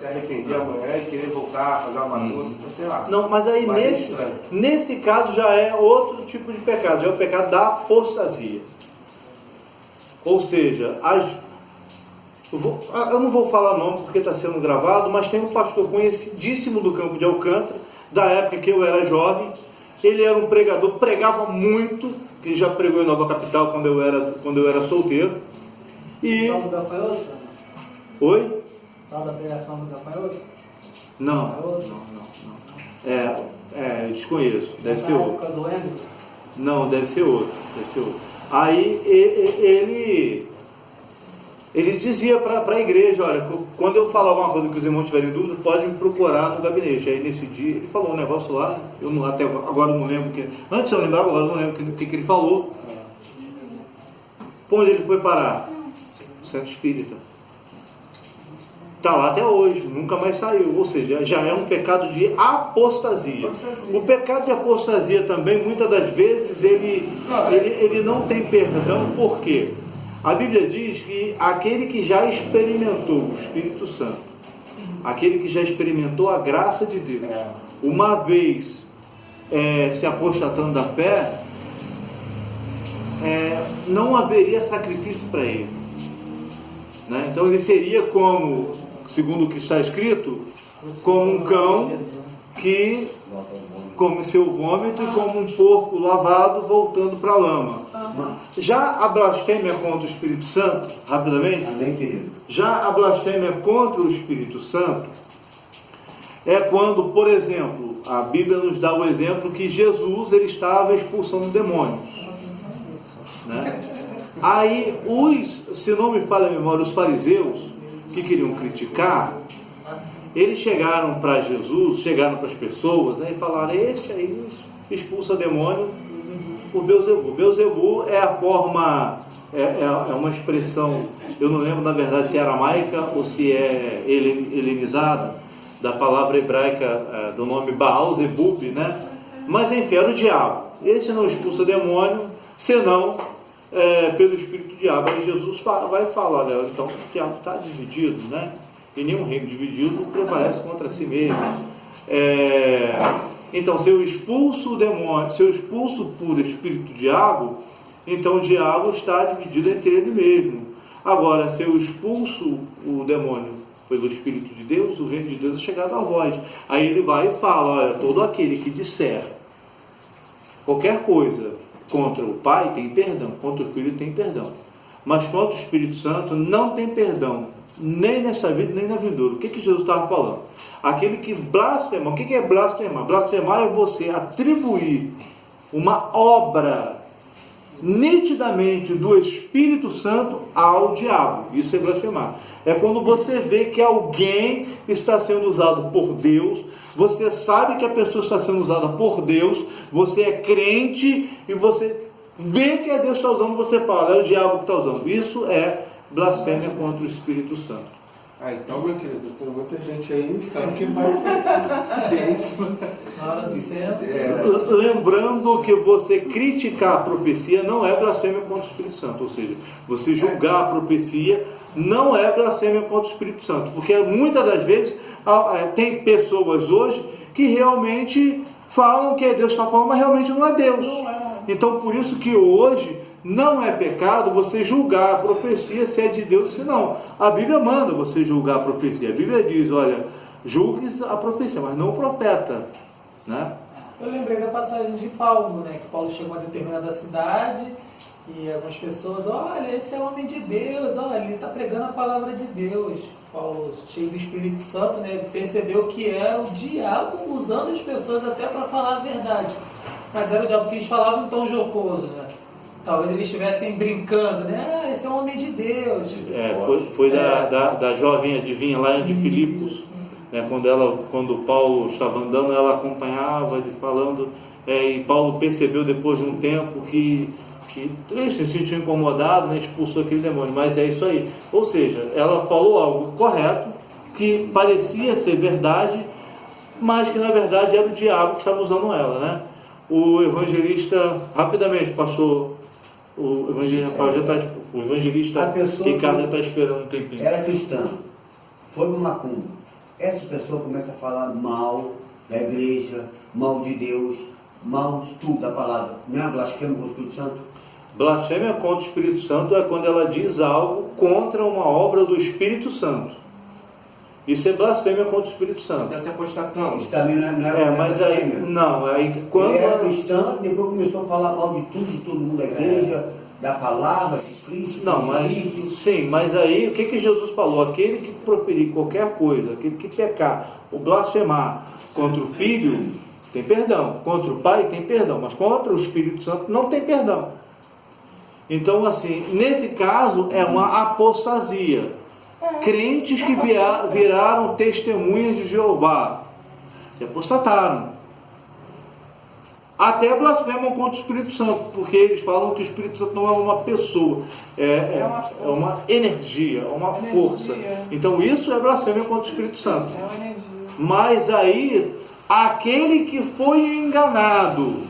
se arrepender amanhã e querer voltar, fazer uma bagunça, sei lá. Não, mas aí nesse caso já é outro tipo de pecado, já é o pecado da apostasia. Ou seja, eu não vou falar nome porque está sendo gravado, mas tem um pastor conhecidíssimo do Campo de Alcântara, da época que eu era jovem. Ele era um pregador, pregava muito, que já pregou em Nova Capital quando eu era solteiro. E... Tal do gafanhoto? Oi? Tal da pregação do gafanhoto? Não. Eu desconheço. Deve ser outro. Época do Ender? Não, deve ser outro. Aí ele dizia para a igreja, olha, quando eu falar alguma coisa que os irmãos tiverem dúvida, pode me procurar no gabinete. Aí nesse dia ele falou um negócio lá, até agora não lembro que. Antes eu lembrava, agora não lembro o que ele falou. Onde ele foi parar? O Centro Espírita. Está lá até hoje, nunca mais saiu. Ou seja, já é um pecado de apostasia. O pecado de apostasia também, muitas das vezes, ele não tem perdão. Por quê? A Bíblia diz que aquele que já experimentou o Espírito Santo, aquele que já experimentou a graça de Deus, uma vez se apostatando da fé, não haveria sacrifício para ele, né? Então ele seria como, segundo o que está escrito, como um cão que come seu vômito e como um porco lavado voltando para a lama. Já a blasfêmia contra o Espírito Santo, rapidamente, já a blasfêmia contra o Espírito Santo é quando, por exemplo, a Bíblia nos dá o exemplo que Jesus ele estava expulsando demônios, né? Aí se não me falha a memória, os fariseus que queriam criticar, eles chegaram para Jesus, chegaram para as pessoas, né, e falaram: este aí expulsa demônio por Belzebu. Belzebu é a forma, é uma expressão, eu não lembro na verdade se é aramaica ou se é helenizada, da palavra hebraica do nome Baal Zebub, né? Mas enfim, era o diabo. Esse não expulsa demônio, senão pelo espírito do diabo. Aí Jesus vai falar: olha, então o diabo está dividido, né? E nenhum reino dividido prevalece contra si mesmo. Então, se eu expulso o demônio, se eu expulso por espírito do diabo, então o diabo está dividido entre ele mesmo. Agora, se eu expulso o demônio pelo Espírito de Deus, o reino de Deus é chegado a vós. Aí ele vai e fala: olha, todo aquele que disser qualquer coisa contra o Pai tem perdão, contra o Filho tem perdão, mas contra o Espírito Santo não tem perdão, nem nesta vida, nem na vindoura. O que Jesus estava falando? Aquele que blasfema. O que é blasfemar? Blasfemar é você atribuir uma obra nitidamente do Espírito Santo ao diabo. Isso é blasfemar. É quando você vê que alguém está sendo usado por Deus, você sabe que a pessoa está sendo usada por Deus, você é crente e você vê que é Deus que está usando, você fala: é o diabo que está usando. Isso é blasfêmia contra o Espírito Santo. Então, meu querido, tem muita gente aí que vai na hora do censo. Lembrando que você criticar a profecia não é blasfêmia contra o Espírito Santo. Ou seja, você julgar a profecia não é blasfêmia contra o Espírito Santo, porque muitas das vezes tem pessoas hoje que realmente falam que é Deus que está falando, mas realmente não é Deus. Então, por isso que hoje não é pecado você julgar a profecia se é de Deus ou se não. A Bíblia manda você julgar a profecia. A Bíblia diz: olha, julgue a profecia, mas não o profeta, né? Eu lembrei da passagem de Paulo, né? Que Paulo chegou a determinada cidade e algumas pessoas: olha, esse é o homem de Deus, olha, ele está pregando a palavra de Deus. Paulo, cheio do Espírito Santo, né? Percebeu que era o diabo usando as pessoas até para falar a verdade. Mas era o diabo que eles falavam em tom jocoso, né? Talvez eles estivessem brincando, né? Esse é um homem de Deus. Foi da jovem adivinha lá de Filipos, né? Quando Paulo estava andando, ela acompanhava eles falando, e Paulo percebeu depois de um tempo que ele se sentiu incomodado, né? Expulsou aquele demônio. Mas é isso aí. Ou seja, ela falou algo correto, que parecia ser verdade, mas que na verdade era o diabo que estava usando ela, né? O evangelista rapidamente passou. O evangelista Ricardo já está esperando um tempinho. Era cristã, foi para o macumba, essa pessoa começa a falar mal da igreja, mal de Deus, mal de tudo da palavra. Não é blasfêmia contra o Espírito Santo? Blasfêmia contra o Espírito Santo é quando ela diz algo contra uma obra do Espírito Santo. Isso é blasfêmia contra o Espírito Santo. Está se apostatando. Isso também não é Mas aí, blasfêmia. não, aí quando... Ele era cristão, depois começou a falar mal de tudo, de todo mundo da igreja, da palavra, de Cristo. Não, mas sim, mas aí o que Jesus falou? Aquele que proferir qualquer coisa, aquele que pecar ou blasfemar contra o Filho, tem perdão. Contra o Pai tem perdão, mas contra o Espírito Santo não tem perdão. Então, assim, nesse caso é uma apostasia. Crentes que viraram testemunhas de Jeová se apostataram. Até blasfemam contra o Espírito Santo, porque eles falam que o Espírito Santo não é uma pessoa, é uma energia, é uma força. Então isso é blasfêmia contra o Espírito Santo. É uma energia. Mas aí, aquele que foi enganado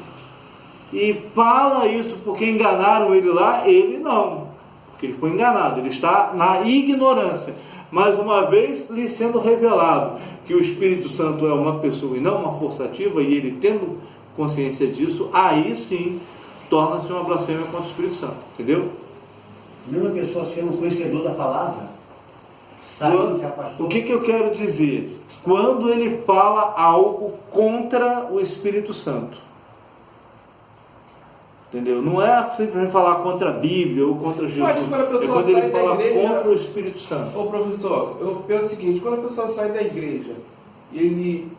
e fala isso porque enganaram ele lá, ele não. Porque ele foi enganado, ele está na ignorância. Mais uma vez, lhe sendo revelado que o Espírito Santo é uma pessoa e não uma força ativa, e ele tendo consciência disso, aí sim torna-se uma blasfêmia contra o Espírito Santo, entendeu? Mesmo a pessoa sendo conhecedor da palavra, sabe, se afastou. O que eu quero dizer? Quando ele fala algo contra o Espírito Santo, entendeu? Não é simplesmente falar contra a Bíblia ou contra Jesus, Mas quando a pessoa é quando ele sai da fala igreja- contra o Espírito Santo. Ô professor, eu penso o seguinte, quando a pessoa sai da igreja, ele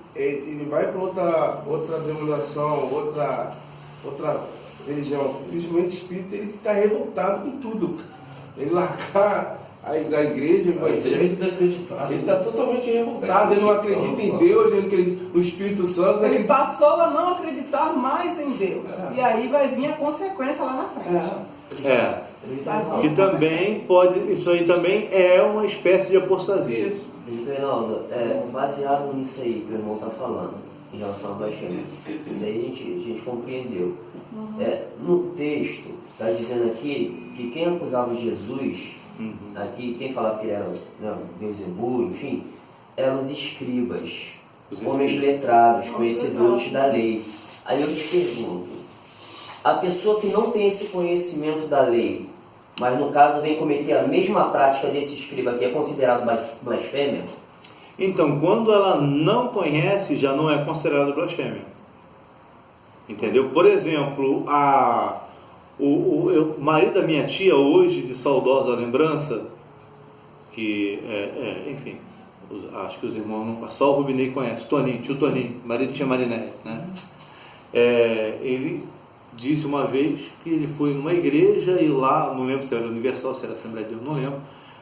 vai para outra denominação, outra religião, principalmente espírita, ele está revoltado com tudo. Ele largar a igreja evangélica, ele está totalmente revoltado, ele não acredita em Deus, ele acredita no Espírito Santo, Ele passou a não acreditar mais em Deus. E aí vai vir a consequência lá na frente. Que também pode, isso aí também é uma espécie de apostasia. Reinaldo, baseado nisso aí que o irmão está falando, em relação ao blasfêmia, isso aí a gente compreendeu. No texto, está dizendo aqui que quem acusava Jesus, aqui, quem falava que ele era Beelzebul, enfim, eram os escribas, homens letrados, conhecedores da lei. Aí eu te pergunto, a pessoa que não tem esse conhecimento da lei, mas no caso vem cometer a mesma prática desse escriba aqui, é considerado blasfêmia? Então, quando ela não conhece, já não é considerado blasfêmia. Entendeu? Por exemplo, o marido da minha tia, hoje, de saudosa lembrança, que, enfim, acho que os irmãos, só o Rubinei conhece, tio Toninho, marido tinha Mariné, né? Ele disse uma vez que ele foi numa igreja e lá, não lembro se era Universal, se era Assembleia de Deus, não lembro,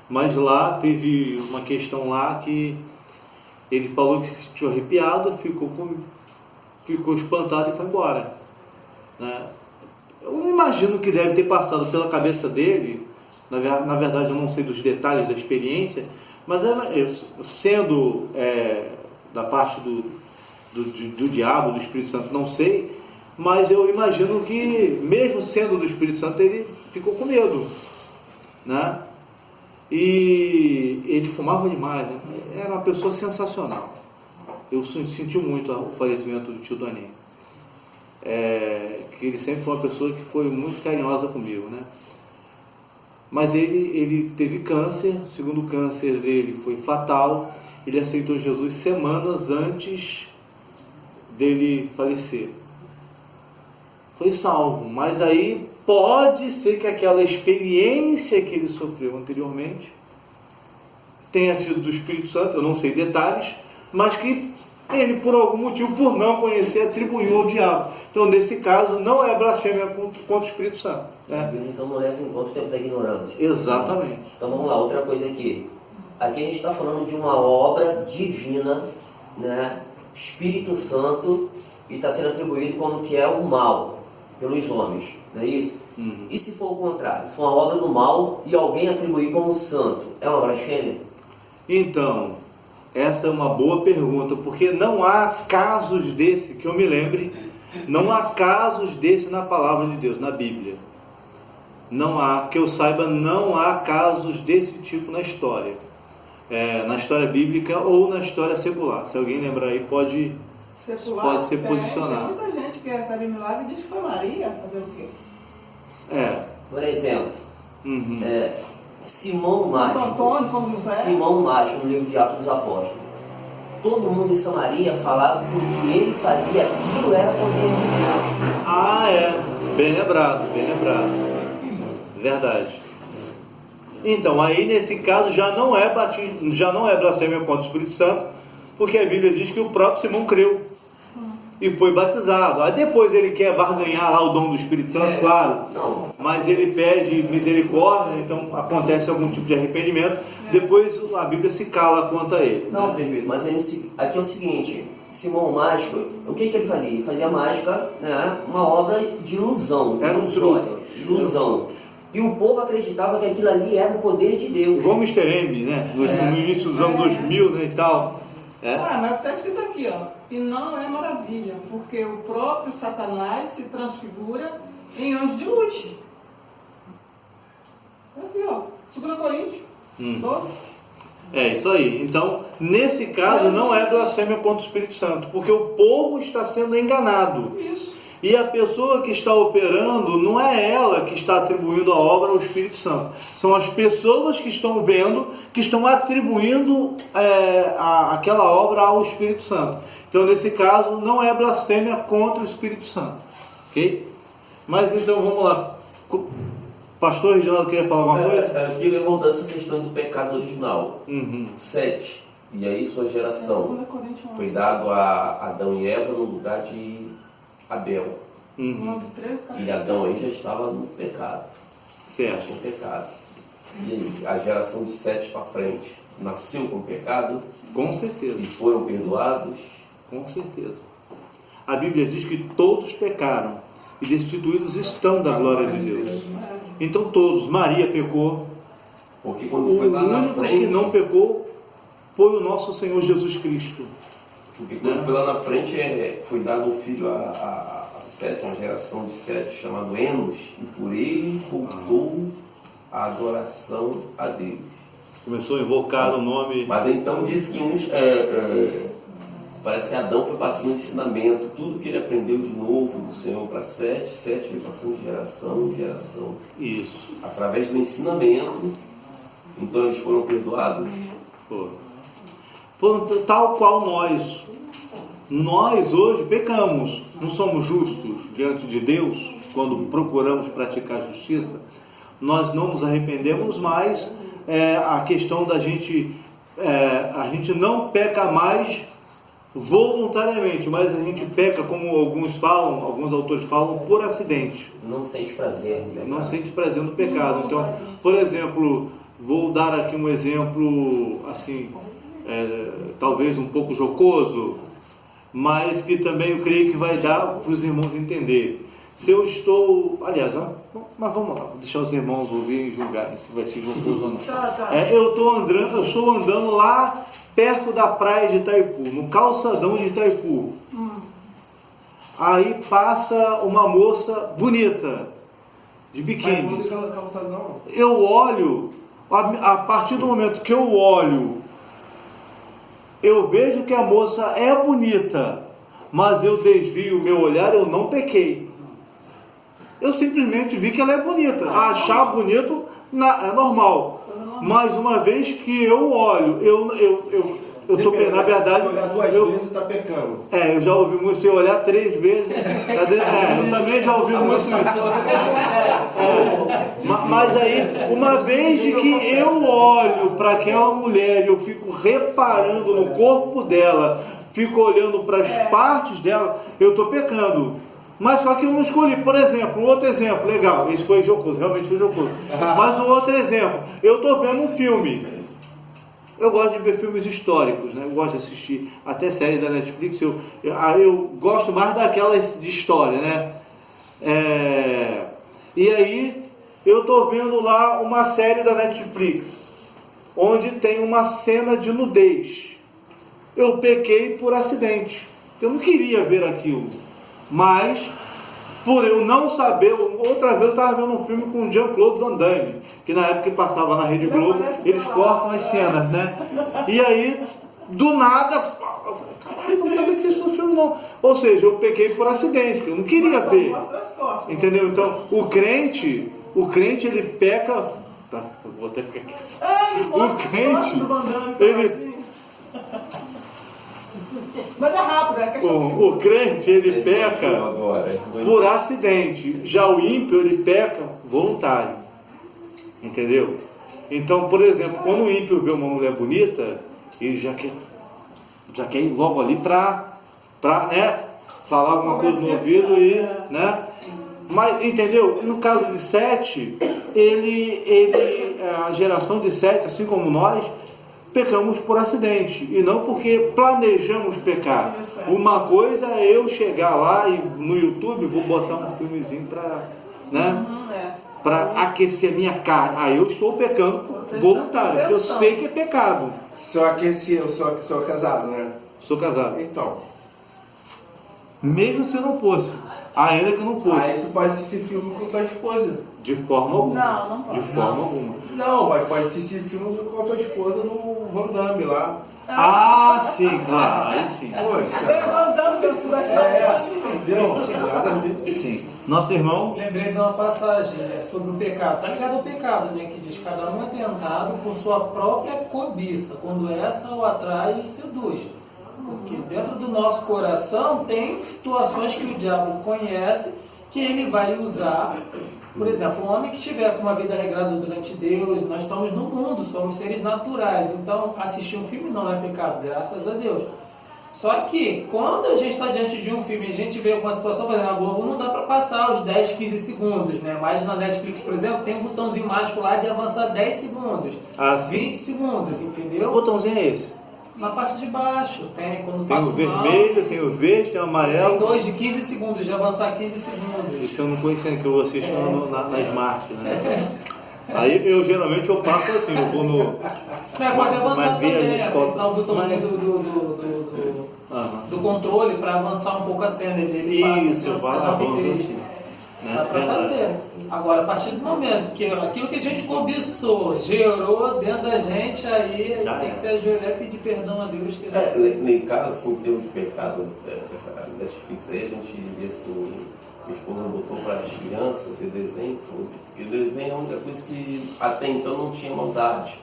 mas lá teve uma questão lá que ele falou que se sentiu arrepiado, ficou espantado e foi embora, né? Eu imagino que deve ter passado pela cabeça dele, na verdade eu não sei dos detalhes da experiência, mas sendo da parte do diabo, do Espírito Santo, não sei, mas eu imagino que mesmo sendo do Espírito Santo ele ficou com medo, né? E ele fumava demais, né? Era uma pessoa sensacional. Eu senti muito o falecimento do tio Toninho. Que ele sempre foi uma pessoa que foi muito carinhosa comigo, né? Mas ele teve câncer, o segundo câncer dele foi fatal. Ele aceitou Jesus semanas antes dele falecer. Foi salvo, mas aí pode ser que aquela experiência que ele sofreu anteriormente tenha sido do Espírito Santo, eu não sei detalhes, mas que ele, por algum motivo, por não conhecer, atribuiu ao diabo. Então, nesse caso, não é blasfêmia contra o Espírito Santo, né? Então não leva em conta o tempo da ignorância. Exatamente. Então vamos lá, outra coisa aqui. Aqui a gente está falando de uma obra divina, né? Espírito Santo, e está sendo atribuído como que é o mal pelos homens, não é isso? E se for o contrário, se for uma obra do mal e alguém atribuir como santo, é uma blasfêmia? Então, essa é uma boa pergunta, porque não há casos desse, que eu me lembre, não há casos desse na palavra de Deus, na Bíblia. Não há, que eu saiba, não há casos desse tipo na história. na história bíblica ou na história secular. Se alguém lembrar aí, pode se posicionar. Tem muita gente que recebe milagre e diz que foi Maria. Fazer o quê? Por exemplo, Simão Santo Mágico. Antônio, São José. Simão Mágico, no livro de Atos dos Apóstolos. Todo mundo em Samaria falava que o que ele fazia, aquilo era poder de Deus. Bem lembrado, bem lembrado. Verdade. Então, aí nesse caso já não é blasfêmia contra o Espírito Santo, porque a Bíblia diz que o próprio Simão creu e foi batizado. Aí depois ele quer barganhar lá o dom do Espírito Santo, claro, mas ele pede misericórdia, então acontece algum tipo de arrependimento, depois a Bíblia se cala quanto a ele. Não, presbítero, mas aqui é o seguinte, Simão Mágico, o que ele fazia? Ele fazia mágica, né, uma obra de ilusão, Era um truque. ilusão. E o povo acreditava que aquilo ali era o poder de Deus. Igual o Mr. M, né? No início dos anos 2000, né, e tal. Mas está escrito aqui, ó. E não é maravilha, porque o próprio Satanás se transfigura em anjo de luz. Aqui, ó. 2 Coríntios 12. É isso aí. Então, nesse caso, não é blasfêmia contra o Espírito Santo, porque o povo está sendo enganado. Isso. E a pessoa que está operando, não é ela que está atribuindo a obra ao Espírito Santo. São as pessoas que estão vendo, que estão atribuindo aquela obra ao Espírito Santo. Então, nesse caso, não é blasfêmia contra o Espírito Santo. Ok? Mas então, vamos lá. Pastor Reginaldo queria falar alguma coisa? Eu queria voltar essa questão do pecado original. 7. E aí sua geração foi dado a Adão e Eva no lugar de Abel. E Adão aí já estava no pecado. Certo. Tinha pecado. E aí, a geração de 7 para frente nasceu com pecado? Com certeza. E foram perdoados? Com certeza. A Bíblia diz que todos pecaram e destituídos estão da glória de Deus. Então todos. Maria pecou. Porque quando foi lá O na único frente, que não pecou foi o nosso Senhor Jesus Cristo. porque quando foi lá na frente, foi dado um filho a 7, uma geração de 7, chamado Enos, e por ele voltou a adoração a Deus. Começou a invocar o nome. Mas então diz que uns, parece que Adão foi passando ensinamento, tudo que ele aprendeu de novo do Senhor para 7 foi passando de geração em geração. Isso. Através do ensinamento, então eles foram perdoados. Tal qual nós. Nós hoje pecamos, não somos justos diante de Deus quando procuramos praticar justiça. Nós não nos arrependemos mais. A questão da gente, a gente não peca mais voluntariamente, mas a gente peca, como alguns autores falam, por acidente. Não sente prazer no pecado. Não sente prazer no pecado. Então, por exemplo, vou dar aqui um exemplo assim, talvez um pouco jocoso, mas que também eu creio que vai dar para os irmãos entender. Se eu estou... Aliás, mas vamos lá, vou deixar os irmãos ouvirem e julgarem se vai ser jocoso ou não. Eu estou andando lá perto da praia de Itaipu, no calçadão de Itaipu. Aí passa uma moça bonita, de biquíni. Eu olho, a partir do momento que eu olho, eu vejo que a moça é bonita, mas eu desvio o meu olhar, eu não pequei. Eu simplesmente vi que ela é bonita. Achar bonito é normal. Mas uma vez que eu olho, eu tô, na verdade, se olhar 2 vezes, está pecando. Eu já ouvi muito, se eu olhar 3 vezes, eu também já ouvi muito isso. Mas aí, uma vez que eu olho para aquela mulher e eu fico reparando no corpo dela, fico olhando para as partes dela, eu estou pecando. Mas só que eu não escolhi. Por exemplo, um outro exemplo, legal, esse foi jocoso, realmente foi jocoso. Mas um outro exemplo, eu estou vendo um filme. Eu gosto de ver filmes históricos, né? Eu gosto de assistir até série da Netflix. Eu gosto mais daquelas de história, né? E aí eu estou vendo lá uma série da Netflix onde tem uma cena de nudez. Eu pequei por acidente. Eu não queria ver aquilo. Mas por eu não saber. Outra vez eu estava vendo um filme com o Jean-Claude Van Damme, que na época que passava na Rede Globo, eles cortam as cenas, né? E aí, do nada, eu falei, caralho, não sabia que isso no filme não. Ou seja, eu peguei por acidente, que eu não queria ver. Entendeu? Então, o crente ele peca. Tá, eu vou até ficar aqui. O crente, ele. Mas é rápido, é questão O crente, ele peca por acidente. Já o ímpio, ele peca voluntário. Entendeu? Então, por exemplo, quando o ímpio vê uma mulher bonita, ele já quer ir logo ali para né, falar alguma coisa no ouvido e, né? Mas, entendeu? No caso de Sete, a geração de Sete, assim como nós, pecamos por acidente e não porque planejamos pecar. Uma coisa é eu chegar lá e no YouTube vou botar um filmezinho para, né, para aquecer a minha carne. Aí eu estou pecando voluntário, porque eu sei que é pecado. Só aquecer, eu sou casado, né? Sou casado. Então. Mesmo se eu não fosse, ainda que eu não fosse. Aí você pode assistir filme com tua esposa. De forma alguma. Não pode. De forma alguma. Não, mas pode assistir filme com a tua esposa no Van Damme lá. Ah, sim, claro. Aí sim. Poxa. Andando pelo Sudeste. Entendeu? Nada a ver. Sim. Nosso irmão. Lembrei de uma passagem sobre o pecado. Está ligado ao pecado, né? Que diz: cada um é tentado por sua própria cobiça, quando essa o atrai e seduz. Porque dentro do nosso coração tem situações que o diabo conhece, que ele vai usar. Por exemplo, um homem que estiver com uma vida regrada durante Deus, nós estamos no mundo, somos seres naturais, então assistir um filme não é pecado, graças a Deus. Só que quando a gente está diante de um filme e a gente vê alguma situação, por exemplo, na Globo não dá para passar os 10, 15 segundos, né? Mas na Netflix, por exemplo, tem um botãozinho mágico lá de avançar 10 segundos, Ah, sim. 20 segundos, Que entendeu? botãozinho é esse? Na parte de baixo, tem quando Tem passa o o vermelho, mouse, tem o verde, tem o amarelo. tem dois de 15 segundos, de avançar 15 segundos. Isso eu não conhecia, que eu assisto na Smart, né? Aí eu geralmente eu passo assim, eu vou no. Pode avançar Mas vê a também, gente foto. apertar o botãozinho Mas- do controle para avançar um pouco a cena. Ele Isso, eu faço avanço assim. Dá para fazer. Agora, a partir do momento que aquilo que a gente cobiçou gerou dentro da gente, aí Já tem é. que se ajoelhar e pedir perdão a Deus. Que Em caso, assim, em termos de pecado, essa Netflix aí, a gente vê assim, minha esposa botou para as crianças ver desenho, e o desenho é a única coisa que até então não tinha maldade.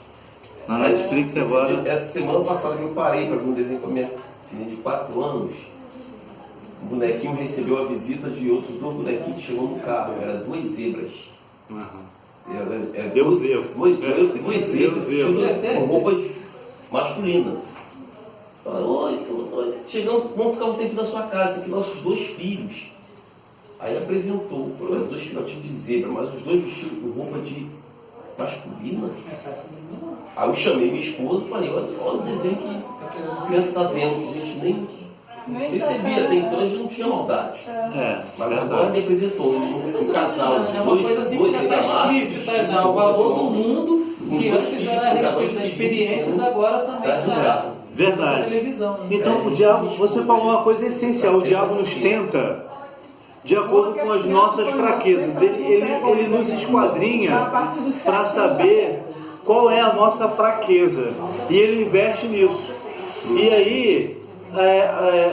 Na Netflix agora. Essa semana passada que eu parei para ver um desenho com a minha filha de 4 anos, o bonequinho recebeu a visita de outros 2 bonequinhos que chegou no carro, eram 2 zebras. Deu zebra. Duas zebras Deu zebra. com roupas masculinas. Fala, oi, chegamos, vamos ficar um tempo na sua casa, aqui nossos 2 filhos. Aí apresentou, falou, 2 filhotinhos de zebra, mas os 2 vestidos com roupa de masculina. Aí eu chamei minha esposa e falei, olha o desenho que a criança está vendo, que a gente nem percebia, até então a gente não tinha maldade. Mas agora me apresentou um casal de é uma coisa assim que já está explícita já. O valor do mundo, que antes era a respeito das experiências, agora também está. Verdade. Televisão, né? Então o diabo, você falou uma coisa essencial, o diabo nos tenta de acordo com as nossas fraquezas. Ele nos esquadrinha para saber qual é a nossa fraqueza. E ele investe nisso. E aí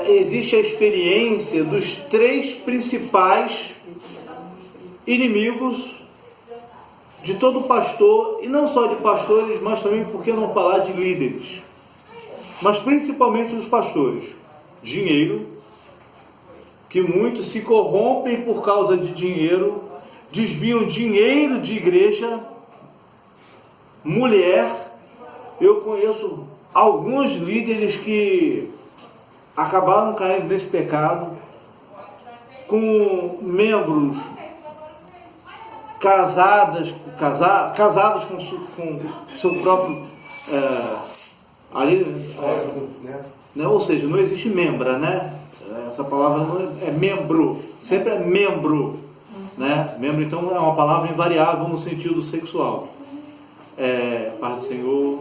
existe a experiência dos 3 principais inimigos de todo pastor, e não só de pastores, mas também, por que não falar, de líderes. Mas principalmente dos pastores. Dinheiro, que muitos se corrompem por causa de dinheiro, desviam dinheiro de igreja. Mulher, eu conheço alguns líderes que acabaram caindo nesse pecado, com membros casados com seu próprio né? Ou seja, não existe membra, né? Essa palavra não é membro, sempre é membro, né? Membro, então, é uma palavra invariável no sentido sexual. Paz do Senhor.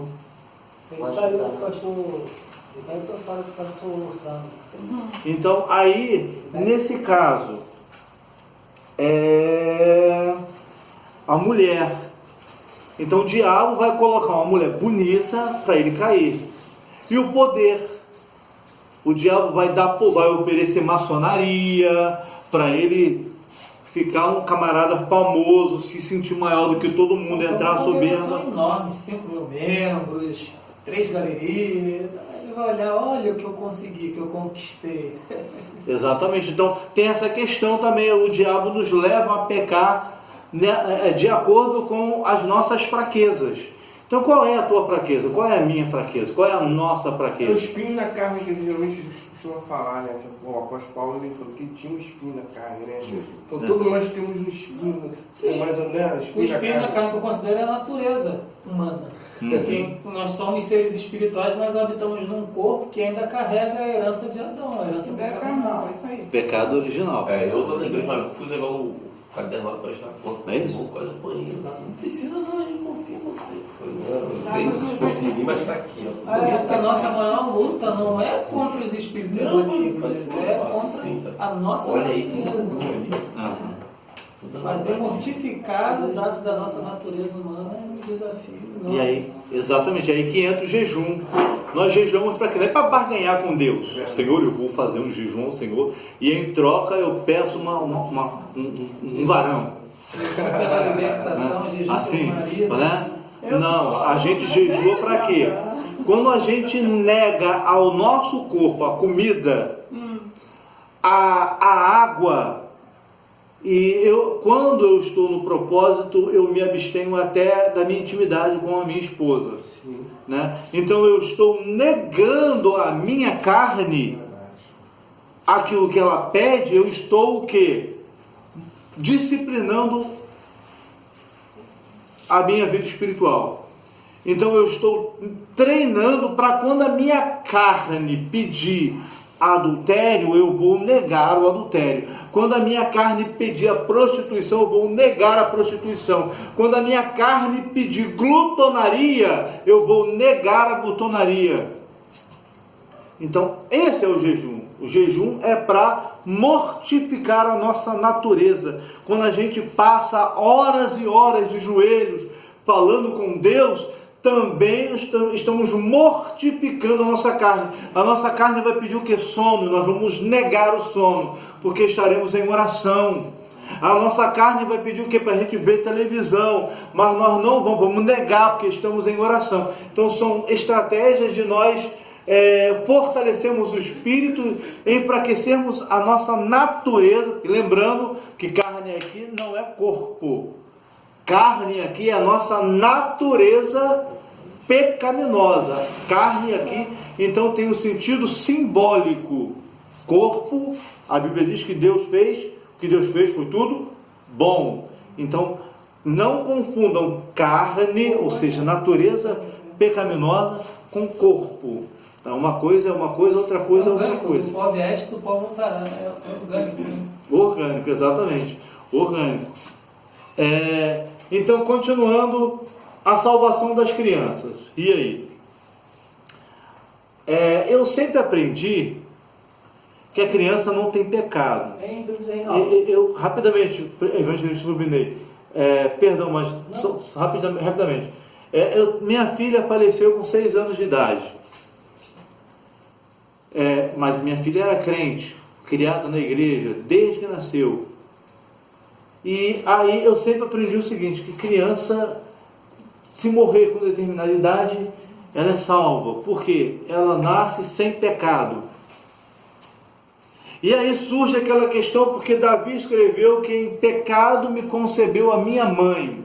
Então, aí, nesse caso, é a mulher. Então o diabo vai colocar uma mulher bonita para ele cair. E o poder. O diabo vai oferecer maçonaria para ele ficar um camarada famoso, se sentir maior do que todo mundo, entrar soberba. São enormes, 5 mil membros, 3 galerias. Ele vai olhar, olha o que eu consegui, que eu conquistei. Exatamente. Então tem essa questão também. O diabo nos leva a pecar, né, de acordo com as nossas fraquezas. Então qual é a tua fraqueza? Qual é a minha fraqueza? Qual é a nossa É o fraqueza? espinho na carne que ele geralmente costuma falar, né? O apóstolo Paulo ele falou que tinha um espinho na carne, né? Então todos nós temos um espinho, Sim. mas, né? O espinho na carne que eu considero é a natureza humana. Porque nós somos seres espirituais, mas habitamos num corpo que ainda carrega a herança de Adão, a herança É pecaminosa. carnal, isso aí. Pecado original. Eu na igreja, mas fui levar o caderno lá para prestar conta. É isso? Quase apanhei. Não precisa não, a gente confia em você. Eu sei que vocês confiam em mim, mas está aqui. Ó. Por isso que a nossa maior luta não é contra os espíritos Não, malignos, mas é eu faço contra sim, tá? a nossa Olha aí, natureza. Fazer mortificar os atos da nossa natureza humana é um desafio. E aí, exatamente, aí que entra o jejum. Nós jejuamos para quê? Não é para barganhar com Deus. Senhor, eu vou fazer um jejum ao Senhor e em troca eu peço um varão. Pela libertação, jejum Assim, por marido. né? Não, a gente jejua para quê? Quando a gente nega ao nosso corpo a comida, a água, e quando eu estou no propósito, eu me abstenho até da minha intimidade com a minha esposa. Né? Então eu estou negando a minha carne, aquilo que ela pede, eu estou o quê? Disciplinando a minha vida espiritual. Então eu estou treinando para quando a minha carne pedir adultério, eu vou negar o adultério. Quando a minha carne pedir a prostituição, eu vou negar a prostituição. Quando a minha carne pedir glutonaria, eu vou negar a glutonaria. Então esse é o jejum. O jejum é para mortificar a nossa natureza. Quando a gente passa horas e horas de joelhos falando com Deus, também estamos mortificando a nossa carne. A nossa carne vai pedir o que? Sono. Nós vamos negar o sono, porque estaremos em oração. A nossa carne vai pedir o que? Para a gente ver televisão, mas nós não vamos negar, porque estamos em oração. Então são estratégias de nós fortalecermos o espírito, enfraquecermos a nossa natureza. E lembrando que carne aqui não é corpo. Carne aqui é a nossa natureza pecaminosa. Carne aqui, então, tem um sentido simbólico. Corpo, a Bíblia diz que Deus fez, o que Deus fez foi tudo bom. Então, não confundam carne, ou seja, natureza pecaminosa, com corpo. Então, uma coisa é uma coisa, outra coisa é outra coisa. O pó veste, do pó voltará. É orgânico. Orgânico, exatamente. Orgânico. Então, continuando, a salvação das crianças. E aí? Eu sempre aprendi que a criança não tem pecado. Eu rapidamente, evangelista Rubinei, perdão, mas rapidamente. Minha filha faleceu com 6 anos de idade. Mas minha filha era crente, criada na igreja, desde que nasceu. E aí eu sempre aprendi o seguinte, que criança, se morrer com determinada idade, ela é salva, porque ela nasce sem pecado. E aí surge aquela questão, porque Davi escreveu que em pecado me concebeu a minha mãe.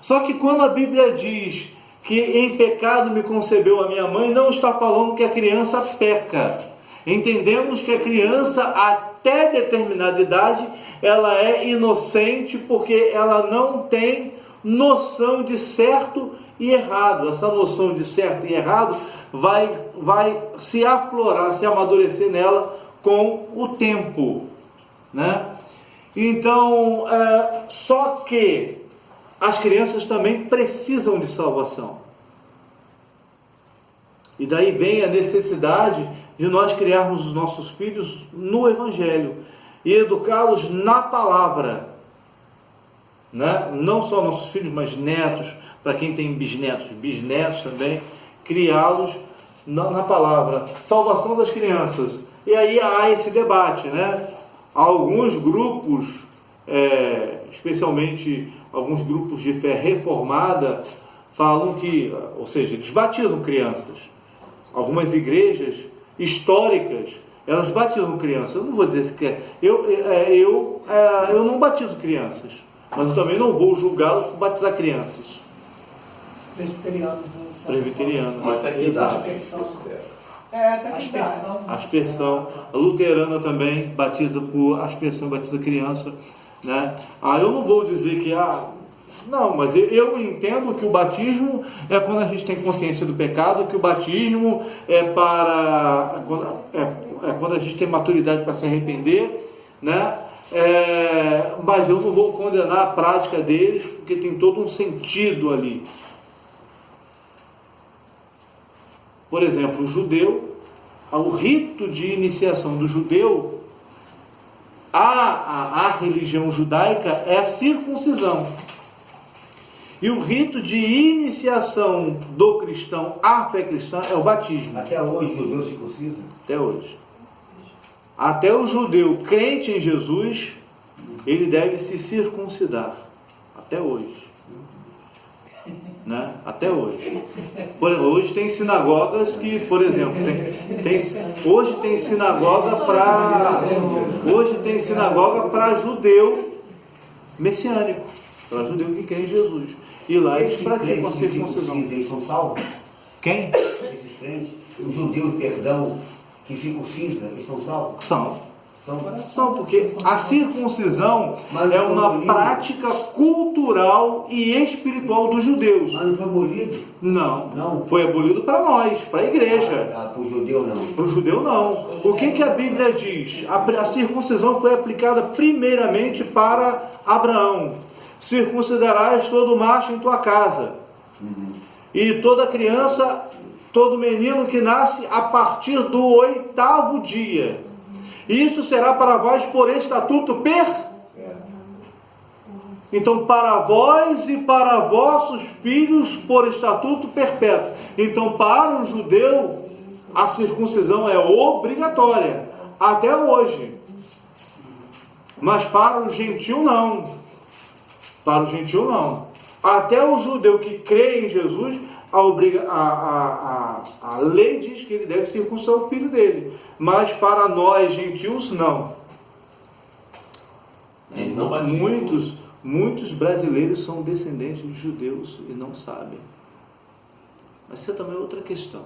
Só que quando a Bíblia diz que em pecado me concebeu a minha mãe, não está falando que a criança peca. Entendemos que a criança, até determinada idade, ela é inocente porque ela não tem noção de certo e errado. Essa noção de certo e errado vai se aflorar, se amadurecer nela com o tempo, né? Então, só que as crianças também precisam de salvação. E daí vem a necessidade de nós criarmos os nossos filhos no Evangelho. e educá-los na palavra, né? Não só nossos filhos, mas netos, para quem tem bisnetos também, criá-los na palavra. Salvação das crianças. E aí há esse debate, né? Alguns grupos, especialmente alguns grupos de fé reformada, falam que, ou seja, eles batizam crianças. Algumas igrejas históricas, elas batizam crianças. Eu não vou dizer que eu não batizo crianças, mas eu também não vou julgá-los por batizar crianças. Presbiteriano. Mas até que idade? Até que idade? Aspersão. A luterana também batiza por aspersão, batiza criança, né? Eu não vou dizer que não, mas eu entendo que o batismo é quando a gente tem consciência do pecado, que o batismo é quando a gente tem maturidade para se arrepender, né? Mas eu não vou condenar a prática deles, porque tem todo um sentido ali. Por exemplo, o judeu, o rito de iniciação do judeu, a religião judaica é a circuncisão. E o rito de iniciação do cristão à fé cristã é o batismo. Até hoje o judeu se circuncisa? Até hoje. Até o judeu crente em Jesus, ele deve se circuncidar. Até hoje. Né? Até hoje. Hoje tem sinagogas que, por exemplo, hoje tem sinagoga para judeu messiânico, para judeu que crê em Jesus. E lá eles praticam a circuncisão. Eles são salvos? Quem? Esses crentes, os judeus, perdão, que circuncisam, eles são salvos? São, porque a circuncisão é uma prática cultural e espiritual dos judeus. Mas não foi abolido? Não. Foi abolido para nós, para a igreja. Para o judeu não. Para o judeu não. O que a Bíblia diz? A circuncisão foi aplicada primeiramente para Abraão. Circuncidarás todo macho em tua casa. E toda criança, todo menino que nasce a partir do 8º dia. Isso será para vós por estatuto Então, para vós e para vossos filhos por estatuto perpétuo. Então, para o judeu, a circuncisão é obrigatória, até hoje. Mas para o gentil, não. Para o gentil, não. Até o judeu que crê em Jesus, a lei diz que ele deve circuncidar o filho dele. Mas para nós, gentios, não. Ele não batiza. Muitos brasileiros são descendentes de judeus e não sabem. Mas isso é também outra questão.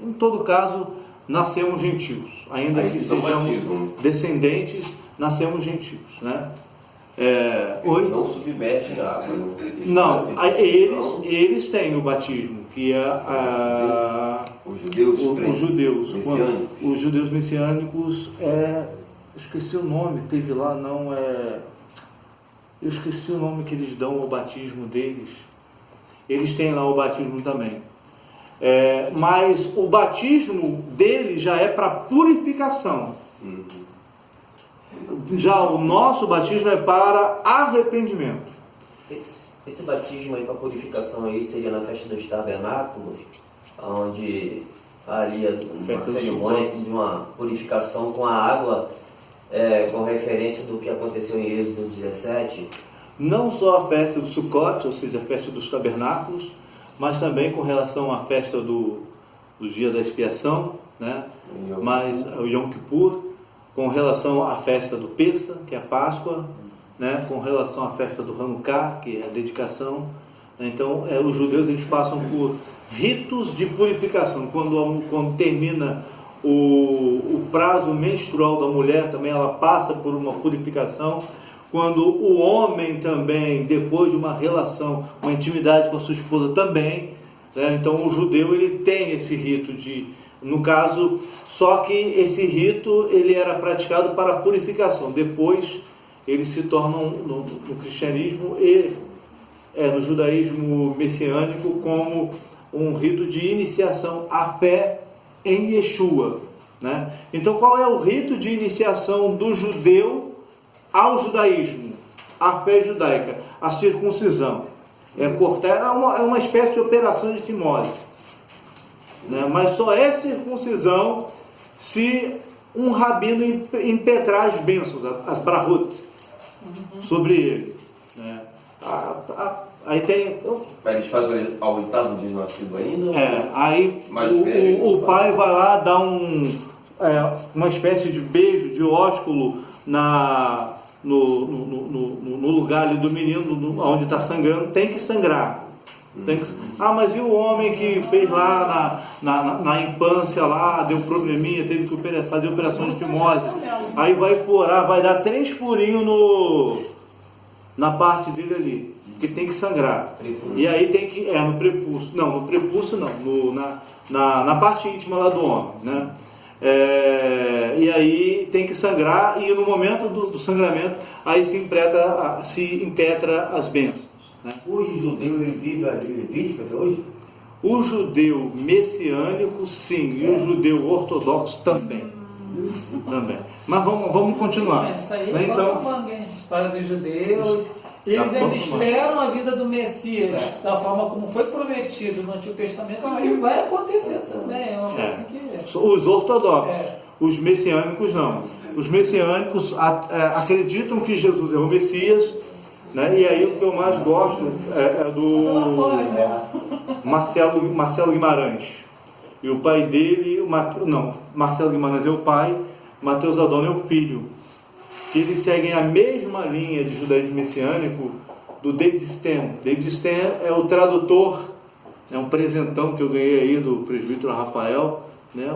Em todo caso, nascemos gentios. Ainda que sejamos descendentes, nascemos gentios, né? Não submete a água. Não, eles têm o batismo, que é os judeus messiânicos. Os judeus messiânicos, esqueci o nome, teve lá, eu esqueci o nome que eles dão ao batismo deles. Eles têm lá o batismo também. Mas o batismo deles já é para purificação. Já o nosso batismo é para arrependimento. Esse batismo aí para purificação aí seria na festa dos tabernáculos, onde ali uma cerimônia de uma purificação com a água, com referência do que aconteceu em Êxodo 17. Não só a festa do Sukkot, ou seja, a festa dos tabernáculos, mas também com relação à festa do dia da expiação, né? Mas o Yom Kippur, com relação à festa do Pessa, que é a Páscoa, né? Com relação à festa do Hanukkah, que é a dedicação. Então, os judeus eles passam por ritos de purificação. Quando termina o prazo menstrual da mulher, também ela passa por uma purificação. Quando o homem também, depois de uma relação, uma intimidade com a sua esposa também, né? Então o judeu ele tem esse rito no caso, só que esse rito ele era praticado para a purificação. Depois eles se tornam no cristianismo e no judaísmo messiânico como um rito de iniciação à fé em Yeshua, né? Então qual é o rito de iniciação do judeu ao judaísmo, à fé judaica, a circuncisão. É cortar, é uma espécie de operação de fimose. Né? Mas só é circuncisão se um rabino impetrar as bênçãos, as brahot, sobre ele. Né? Aí tem. Mas eles fazem ao 8º dia de nascido ainda? Aí o pai vai lá dar uma espécie de beijo, de ósculo no lugar ali do menino, onde está sangrando, tem que sangrar. Mas e o homem que fez lá na infância lá, deu probleminha, teve que fazer operação de fimose, aí vai furar, vai dar 3 furinhos na parte dele ali, que tem que sangrar. E aí tem que, no prepúcio, não, no prepúcio não, na parte íntima lá do homem, né? E aí tem que sangrar, e no momento do sangramento aí se impetra as bênçãos. Né? O judeu, ele vive Levítico até hoje? O judeu messiânico, sim, e o judeu ortodoxo também. Mas vamos continuar. Isso aí, né? Então, história dos judeus. Eles ainda esperam a vida do Messias da forma como foi prometido no Antigo Testamento, que vai acontecer também. É uma coisa que... Os ortodoxos, os messiânicos não. Os messiânicos acreditam que Jesus é o Messias, né? E aí o que eu mais gosto é do Marcelo Guimarães. E o pai dele, Marcelo Guimarães é o pai, Mateus Adorno é o filho. Que eles seguem a mesma linha de judaísmo messiânico do David Stem. David Stem é o tradutor, é um presentão que eu ganhei aí do presbítero Rafael, né?